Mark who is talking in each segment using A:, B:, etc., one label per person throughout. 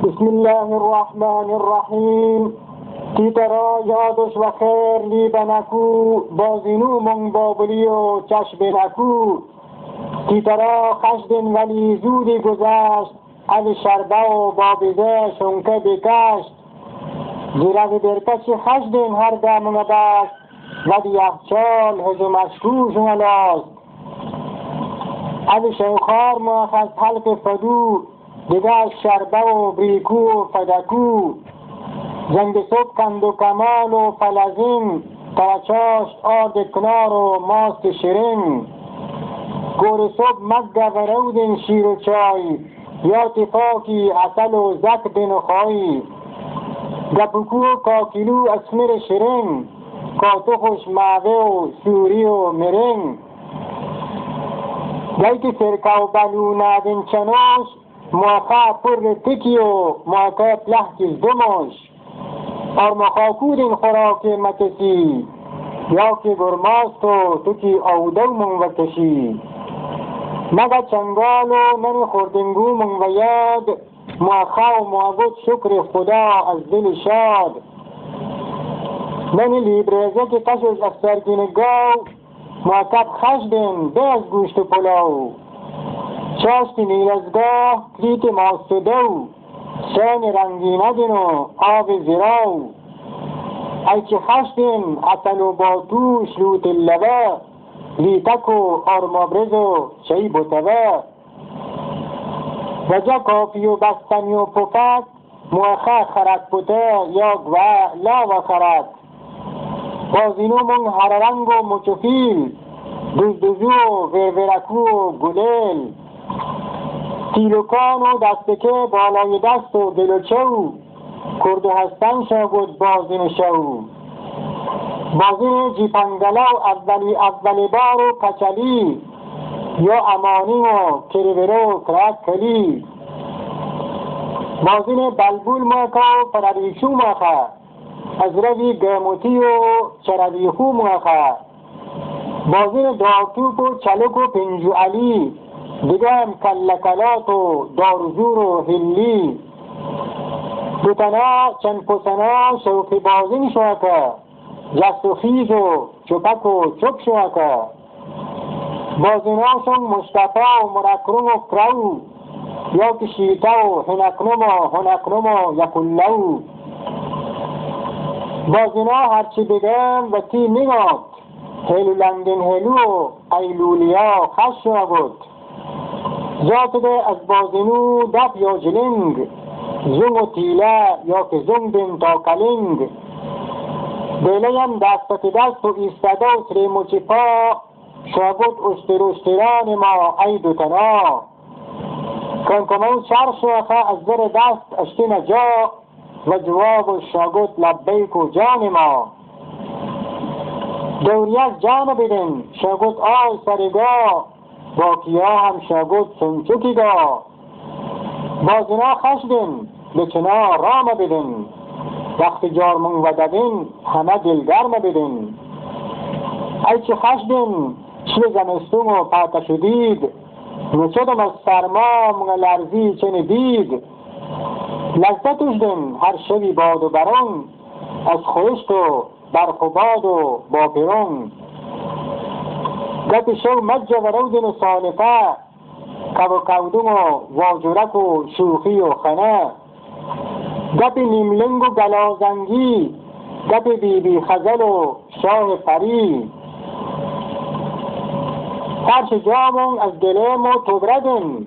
A: بسم الله الرحمن الرحیم. تیترا یادش و خیر لی بنکو بازینو من بابلی و چشم نکو. تیترا خشدن ولی زودی گذشت از شربه و بابزه شنکه بکشت. زیرد درکش خشدن هر دم بست ولی یخچال هزو مشکوش ملاست. از شوخار ماخذ حلق فدو دیگه از شربه و بریکو و فدکو. زنگ صبح کند و کمال و فلزین ترچاشت آرد کنار و ماست شیرین. گور صبح مگه ورودین شیر و چای یا تفاکی عسل و زک دین و خواهی. گپکو و کاکیلو اسمر شیرین کاتو خوش معوه و سوری و مرین. گئی که سرکه و بلو ندین چناش موقع پر تکی و موقع پلحکیز دماش. آرمخاکودین خوراک مکسی یا که گرماست و تو که آودو من وکشی. مگه چنگال و من خوردنگو من و یاد موقع و موقع شکر خدا از دل شاد. من لیبرزه که کشش از سرگین گاو موقع خشدن به از گوشت و پلاو. چاشت نیلزگاه کلیت ماستدو سین رنگینه دین و آب زراو. ای چه خشدن عسل و باتوش لوت اللبه لیتک و آرمابرز و شیب و تبه. وجه کافی و بستنی و پفت موخه خرد پته یا گوه لا و خرد. بازینو من هر رنگ و مچفیل دوزدوزو و ورورکو و گلیل. تیلوکان و دستکه بالای دست و دل و چو کرد و هستن شاگود بازین شو. بازین جیپنگلا و اولی بار و کچلی یا امانی و کریبره و کرک کلی. بازین بلبول ماکا و پرریشو ماکا از روی گرموتی و چربیخو ماکا. بازین دارتوب و چلک و پنجو علی دیگه هم کلکلات و دارزور و هلی. دوتنا چند پسنا شوخی بازین شوکا جست و خیز و چپک و چپ شوکا. بازیناشون مصطفی و مرکرم و کرو یا کشیتا و هنکنم و یکلو. بازینا هرچی بگم و تی میگاد هلو لندن هلو و ایلولیا خش بود. ذات ده از بازینو دف یا جلنگ زنگ و تیله یا که زنگ دین تا کلنگ. بیلیم دست دست و ایستده و سریم و چپا شاگود اشتران ما ای دوتنا. کنکمون شر شوخه از زر دست اشتی نجا و جواب و شاگود لبیک و جان ما. دوریت جان بدن شاگود آی سرگاه باقیا هم شاگود سنچکی دا. بازینا خشدن به چنا رام بدن وقت جارمون و دبین همه دلگرم بدن. ای چه خشدن چه زمستون و پاک شدید نچدم از سرما من لرزی چه ندید. لذتش دن هر شبی باد و برون از خشک و برخ و باد و باپرون. گپ شو مجه و رودن و سالفه کب و کودون و واجورک و شوخی و خنه. گپ نیملنگ و گلازنگی گپ بیبی خزل و شاه پری. فرش جامون از گلیم و تبردن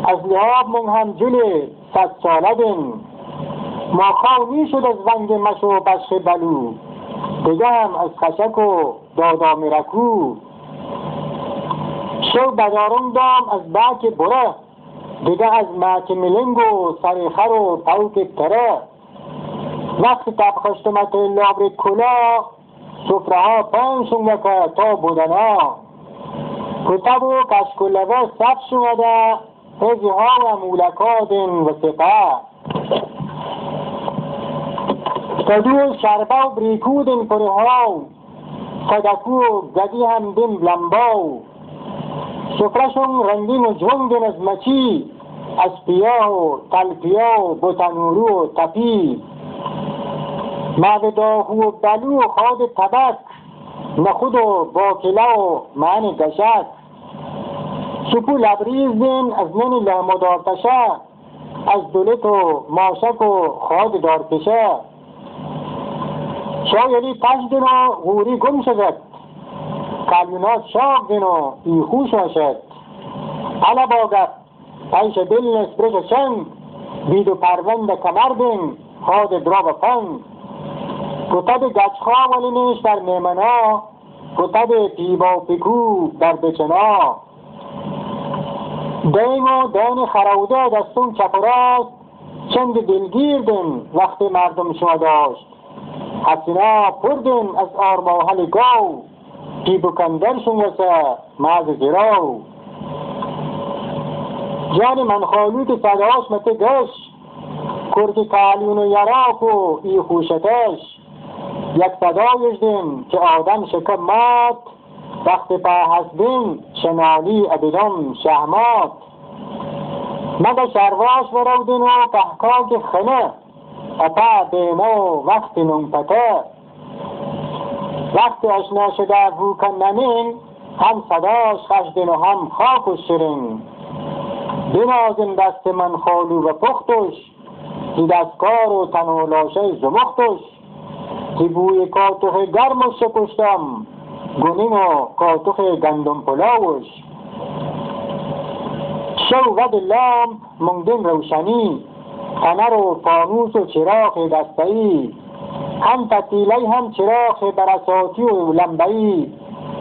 A: از لحاب من هم جل 100 سالدن. ما خواهی شد از ونگ مش و بشخ بلو دیگه هم از خشک و دادا میرکو. شو بدارم دام از باک بره دیگه از مک ملنگ و سریخر و پاوک تره. وقت تبخشتمت لابر کلا سفره ها پنشون یکه تا بودنا. کتب و کشکلوه سب شده هزی ها و مولکادن و سپه. کدو شربه و بریکودن پره ها صدکو و گدی هم دن لمباو. سفرشون رنگین و جوندن از مچی از پیا و تلپیا و بوتنورو و تپی، مغ داهو و بلو و خاد تبک، نخود و باکله و معنی گشک، سپو لبریز دین از نین لحم و دارتشه، از دولت و ماشک و خاد دارکشه، شایری تش دین و غوری گم شد، کلیونات شاق دین و ایخوش شد، علا باگت پیش دل نسبرش چنگ، بید و پروند کمر دین خاد دراب پنگ، گتد گچخا ولینش در میمنا، گتد پیبا و پیکو در بچنا، دین و دین خروده دستون چپ و راست، چند دلگیر دین وقتی مردم شما داشت، حسینا پردین از آرماحل گاو، پیب کندرشون وسه ماز زیراو، جان من خالو که صداش مته گش، کرد کالیون و یراک و ای خوشتش، یک صدایش دین که آدم شکم مات، وقت پا حسبین شنالی ابدام شهمات، مگه شرواش ورو دین و کهکاک خنه، اپا بینه و وقت نمپته، وقت اشنا شده بوکن نمین، هم صداش خشدین و هم خاک و شرین، بنازم دست من خالو و پختش، زی دستکار و تن و لاشه زمختش، زی بوی کاتوخ گرمش شکشتم، گونین و کاتوخ گندم پلاوش، شو ود لامپ مندین روشنی، فنر و فانوس و چراغ دسته‌ای، هم پتیلی هم چراغ برساتی و لمبه‌ای،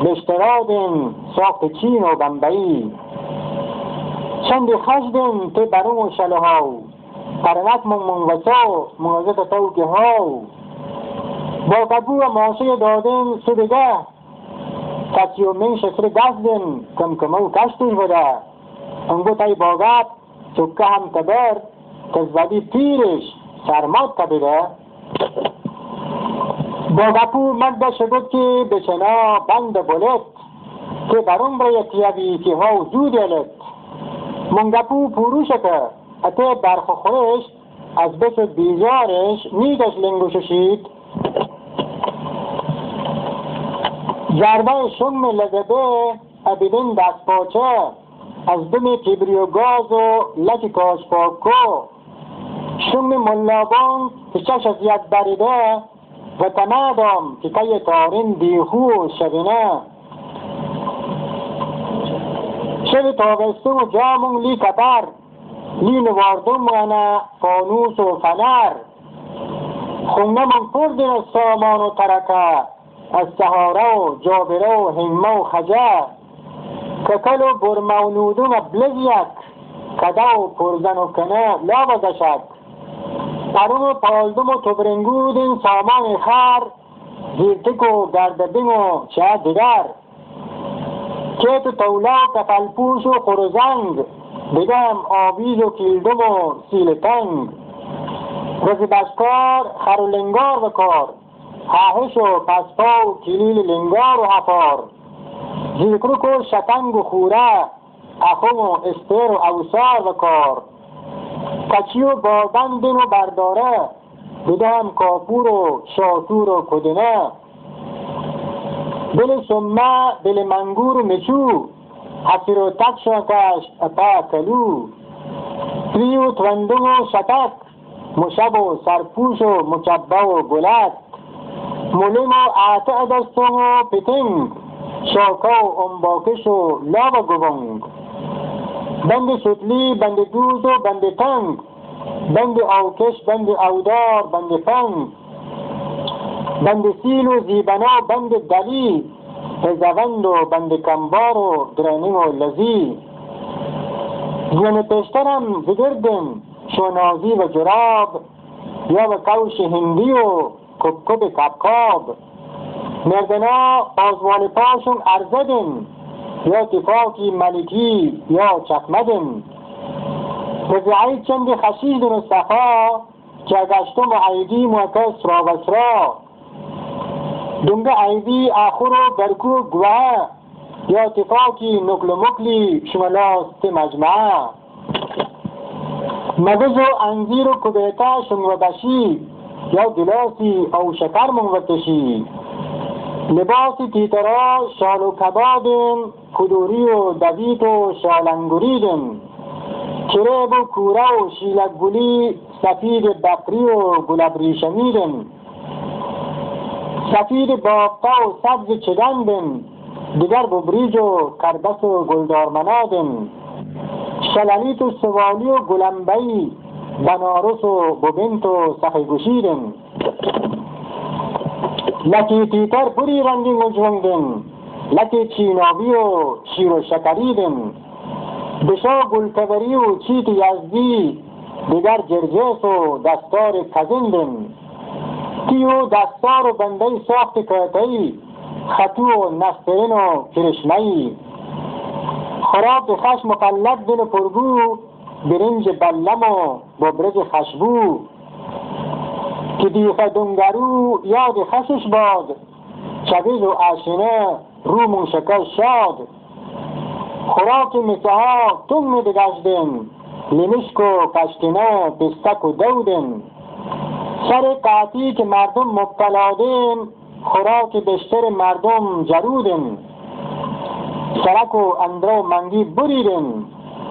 A: بشترادین ساخت چین و بمبئی، چند خشدین تی برون و شله هاو، پرنک منوسا منوزت توگه هاو، با قبو و ماشه دادین سودگه، کسی و من شسر گزدین کمکمه و کشتش بده، انگو تای باگت چکه هم تبر، تزدی پیرش سرمات تبیده، با قبو مده شدد که بچنا بند بولت، که برون برای تیوی که هاو زود یلت، منگپو پروشکه اته برخ خورش از بس بیزارش میدش لنگوششید، ضربه شم لگده ابیدین دست پاچه، از دم کبری و گاز و لک کاش پاکو، شم ملابان که چش از ید بریده، و تمادم که که تارین دیخو و شبینه، شب تابستون و جامون لی کتر، لی نواردم وانا فانوس و فنر، خونه من پردین از سامان و ترکه، از سهاره و جابره و همه و خجه، ککل و برمونودون بلز یک، کده و پرزن و کنه لا بگشد، پرون و پالدم و تبرنگودین سامان خر، زیرتک و گردبین و چه دیگر، که تو تولا و کفلپوش و خورزنگ، بگم آویز و کیلدم و سیل تنگ، رزی بشکار خر و لنگار بکار، هاهش و پسپا و کلیل لنگار و حفار، زیکرک و شتنگ و خوره، اخم و استر و اوسار بکار، کچی و بابندین و برداره، بدم کافور و شاتور و کدنه، دل سمه دل منگور و مچو، حسیر و تک شاکش اپا کلو، پری و توندم و شتک، مشب و سرپوش و مچبه و گلک، مولم و عطع دستم و پتنگ، شاکا و انباکش و لاب گونگ، بند شتلی بند دوز و بند تنگ، بند آوکش بند اودار بند پنگ، بند سیل و زیبنا بند دلی، هزوند و بند کمبار و درنین و لذی، زین پیشترم زگردن شونازی و جراب، یا و کوش هندی و کبکب کبکاب، مردنا آزوال پاشون ارزدن، یا تفاقی ملکی یا چکمدن، رزعی چند خشیدن و صفا، که گشتم عیدی موکس را وسرا، دنگه عیدی آخر و برکو گوه، یا تفاقی نکل مکلی شمالاست مجمعه. مگز و انزیر و کبیتا شنگ و بشی یا گلاسی او شکر من و کشی لباسی تیترا شال و کبابن کدوری و دویت و شالنگوریدن کرب و کوره و شیلک گلی سفید بقری و گلابریشمیدن سفید بافتا و سبز چگندن دیگر ببریج و کربس و گلدارمنادن شللیت و سوالی و گلنبئی بنارس و ببنت و سخی گشیدن لکی تیتر بری رنگین و جوندن لکی چیناوی و شیر و شکریدن بشا گلتبری و چیت یزدی دیگر جرجس و دستار کزندن تیو دستار و بنده ساخت کتایی خطو و نسترین و کرشمهی خراب خش مقلد دن و پرگو برنج بلم و ببرج خشبو که دیخ دنگرو یاد خشش باد چویز و آشنه رو موشکه شاد خوراک مسها تنگ دگشدن لمشک و کشتنه پستک و دودن سر قاطی که مردم مبتلادن خوراک بشتر مردم جرودن سرک و اندر و منگی بریدن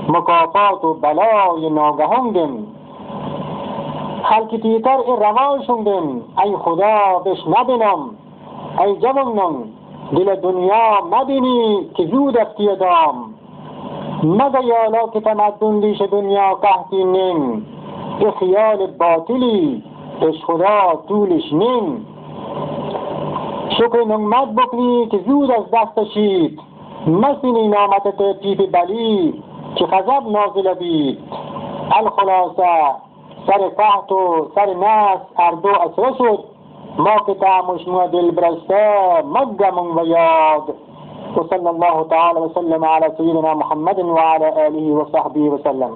A: مکافات و بلای ناگهاندن خلق تیتر ای روان شندن ای خدا بش نبینم ای جوانم دل دنیا مبینی که زود افتی دام مگه یالا که تمدن لیش دنیا قهدی نین ای خیال باطلی اش خدا طولش نین شکر نعمت بکنی که زود از دست شید مسینی نامتت پیپ بلی که خذب نازل بید الخلاصه سر قحط و سر نس اردو اسره شد ما که تعمش مو دل برسته مگمون و یاد وصلى الله تعالى وسلم على سيدنا محمد وعلى آله وصحبه وسلم